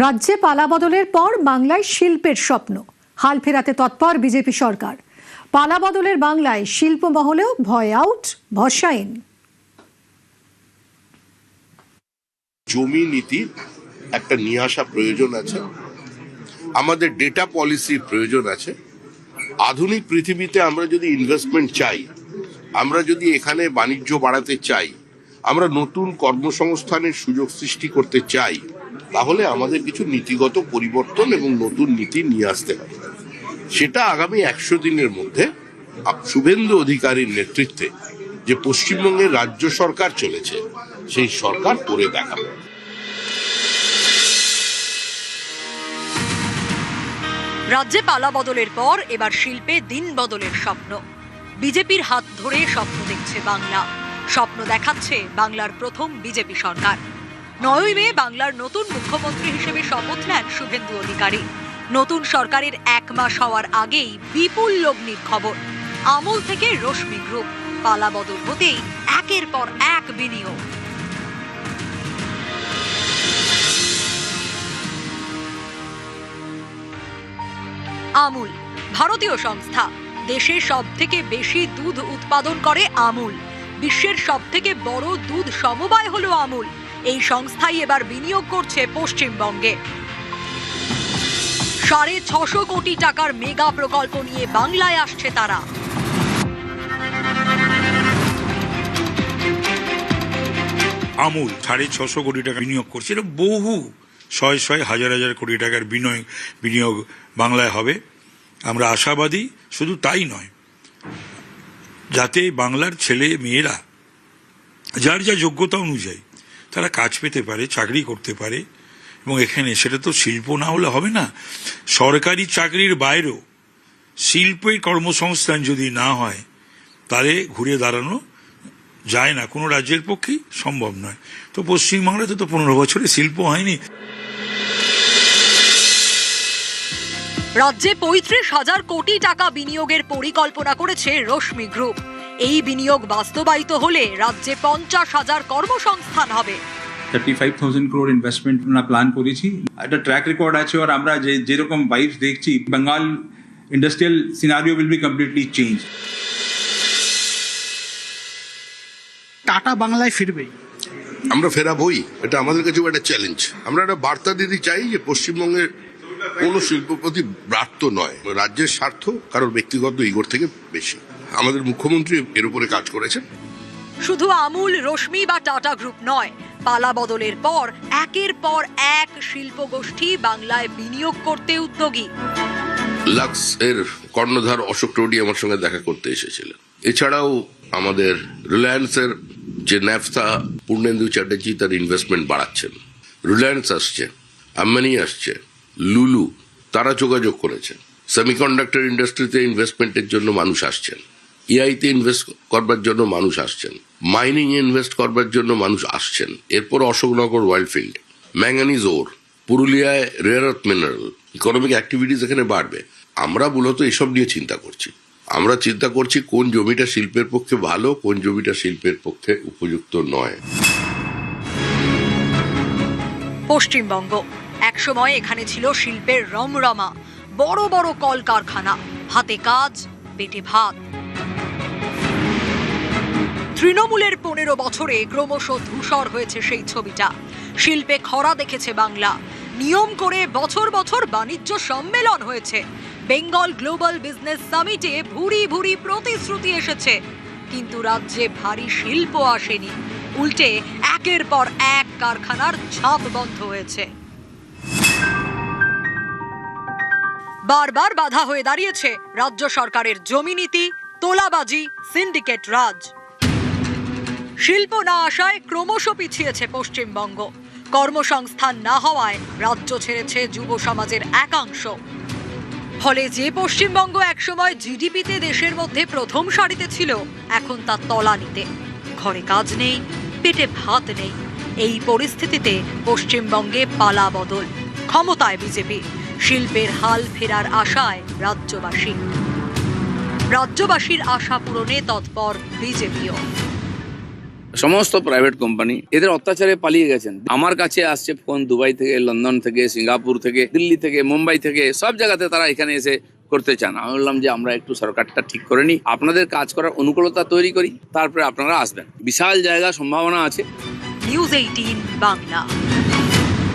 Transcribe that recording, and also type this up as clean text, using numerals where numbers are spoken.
রাজ্যে পালাবদলের পর বাংলায় শিল্পের স্বপ্ন, হাল ফেরাতে তৎপর বিজেপি সরকার। পালাবদলের বাংলায় শিল্প মহলেও ভয় আউট, ভরসা ইন। জমি নীতির একটা নিয়ে আসা প্রয়োজন আছে, আমাদের ডেটা পলিসির প্রয়োজন আছে। আধুনিক পৃথিবীতে আমরা যদি ইনভেস্টমেন্ট চাই, আমরা যদি এখানে বাণিজ্য বাড়াতে চাই, আমরা নতুন কর্মসংস্থানের সুযোগ সৃষ্টি করতে চাই, তাহলে আমাদের কিছু নীতিগত পরিবর্তন এবং নতুন নীতি নিয়ে আসতে হবে। সেটা আগামী 100 দিনের মধ্যে শুভেন্দু অধিকারীর নেতৃত্বে যে পশ্চিমবঙ্গের রাজ্য সরকার চলেছে, সেই সরকার করে দেখাবে। রাজ্যে পালা বদলের পর এবার শিল্পে দিন বদলের স্বপ্ন। বিজেপির হাত ধরে স্বপ্ন দেখছে বাংলা, স্বপ্ন দেখাচ্ছে বাংলার প্রথম বিজেপি সরকার। 9ই মে বাংলার নতুন মুখ্যমন্ত্রী হিসেবে শপথ নেন শুভেন্দু অধিকারী। নতুন সরকারের 1 মাস হওয়ার আগেই বিপুল লগ্নির খবর। আমুল থেকে রশ্মি গ্রুপ, পালা বদল হতেই একের পর এক বিনিয়োগ। আমুল ভারতীয় সংস্থা, দেশে সবথেকে বেশি দুধ উৎপাদন করে আমুল। বিশ্বের সবথেকে বড় দুধ সমবায় হলো আমুল। এই সংস্থাই এবার বিনিয়োগ করছে পশ্চিমবঙ্গে। 650 কোটি টাকার মেগা প্রকল্প নিয়ে বাংলায় আসছে তারা। আমুল 650 কোটি টাকা বিনিয়োগ করছে। এটা বহু শয় হাজার কোটি টাকার বিনিয়োগ বাংলায় হবে। আমরা আশাবাদী, শুধু তাই নয়, যাতে বাংলার ছেলে মেয়েরা যার যা যোগ্যতা অনুযায়ী তারা কাজ পেতে পারে, চাকরি করতে পারে। এবং এখানে সেটা তো শিল্প না হলে হবে না। সরকারি চাকরির বাইরেও শিল্পের কর্মসংস্থান যদি না হয়, তাহলে ঘুরে দাঁড়ানো যায় না, কোনো রাজ্যের পক্ষেই সম্ভব নয়। তো পশ্চিমবাংলাতে তো 15 বছরে শিল্প হয়নি। রাজ্যে 35,000 কোটি টাকা বিনিয়োগের পরিকল্পনা করেছে রশ্মি গ্রুপ। এই বিনিয়োগ বাস্তবায়িত হলে রাজ্যে 50,000 কর্মসংস্থান হবে। 35,000 crore ইনভেস্টমেন্ট আমরা প্ল্যান করেছি। একটা ট্র্যাক রেকর্ড আছে, আর আমরা যেরকম ভাইবস দেখছি, Bengal industrial scenario will be completely change. Tata বাংলায় ফিরবে, আমরা ফেরাবই, এটা আমাদের কাছে একটা চ্যালেঞ্জ। আমরা একটা বার্তা দিতে চাই যে পশ্চিমবঙ্গের কোনো শিল্পপতি ব্রাত্য নয়, রাজ্যের স্বার্থ কারোর ব্যক্তিগত ইগোর থেকে বেশি। আমাদের মুখ্যমন্ত্রী এর উপরে কাজ করেছেন। শুধু আমুল, রশ্মি বা টাটা গ্রুপ নয়, পালা বদলের পর একের পর এক শিল্প গোষ্ঠী বাংলায় বিনিয়োগ করতে উদ্যোগী। লাক্স এর কর্ণধার অশোক টোডি আমার সঙ্গে দেখা করতে এসেছিলেন। এছাড়াও আমাদের রিলায়েন্সের যে ন্যাফতা, পূর্ণেন্দু চ্যাটার্জি তার ইনভেস্টমেন্ট বাড়াচ্ছেন। রিলায়েন্স আসছে, আম্বানি আসছে, লুলু, তারা যোগাযোগ করেছেন। সেমিকন্ডাক্টর ইন্ডাস্ট্রিতে ইনভেস্টমেন্টের জন্য মানুষ আসছেন, এআইতে ইনভেস্ট করবার জন্য মানুষ আসছেন, মাইনিং ইনভেস্ট করবার জন্য মানুষ আসছেন। এরপর অশোকনগর ওয়াইল্ডফিল্ড, ম্যাঙ্গানিজ ওর, পুরুলিয়ায় rare earth mineral, economic activities এখানে বাড়বে। আমরা মূলত এসব নিয়ে চিন্তা করছি। আমরা চিন্তা করছি কোন জমিটা শিল্পের পক্ষে ভালো, কোন জমিটা শিল্পের পক্ষে উপযুক্ত নয়। পশ্চিমবঙ্গ একসময় এখানে ছিল শিল্পের রমরমা, বড় বড় কলকারখানা, হাতে কাজ, পেটে ভাত। তৃণমূলের 15 বছরে ক্রমশ ধূসর হয়েছে সেই ছবিটা। শিল্পে খরা দেখেছে বাংলা। নিয়ম করে বছর বছর বাণিজ্য সম্মেলন হয়েছে। বেঙ্গল গ্লোবাল বিজনেস সামিটে ভুরি ভুরি প্রতিশ্রুতি এসেছে, কিন্তু রাজ্যে ভারী শিল্প আসেনি। উল্টে একের পর এক কারখানার ঝাঁপ বন্ধ হয়েছে। বারবার বাধা হয়ে দাঁড়িয়েছে রাজ্য সরকারের জমি নীতি, তোলাবাজি, সিন্ডিকেট রাজ। শিল্প না আসায় ক্রমশ পিছিয়েছে পশ্চিমবঙ্গ। কর্মসংস্থান না হওয়ায় রাজ্য ছেড়েছে যুব সমাজের একাংশ। ফলে যে পশ্চিমবঙ্গ একসময় জিডিপিতে দেশের মধ্যে প্রথম সারিতে ছিল, এখন তা তলানিতে। ঘরে কাজ নেই, পেটে ভাত নেই। এই পরিস্থিতিতে পশ্চিমবঙ্গে পালা বদল, ক্ষমতায় বিজেপি। শিল্পের হাল ফেরার আশায় রাজ্যবাসীর আশা পূরণে তৎপর বিজেপিও। সমস্ত প্রাইভেট কোম্পানি এদের অত্যাচারে পালিয়ে গেছেন। আমার কাছে আসছে ফোন দুবাই থেকে, লন্ডন থেকে, সিঙ্গাপুর থেকে, দিল্লি থেকে, মুম্বাই থেকে, সব জায়গাতে তারা এখানে এসে করতে চান। আমি বললাম যে আমরা একটু সরকারটা ঠিক করে নিই, আপনাদের কাজ করার অনুকূলতা তৈরি করি, তারপরে আপনারা আসবেন। বিশাল জায়গা, সম্ভাবনা আছে। নিউজ 18 বাংলা।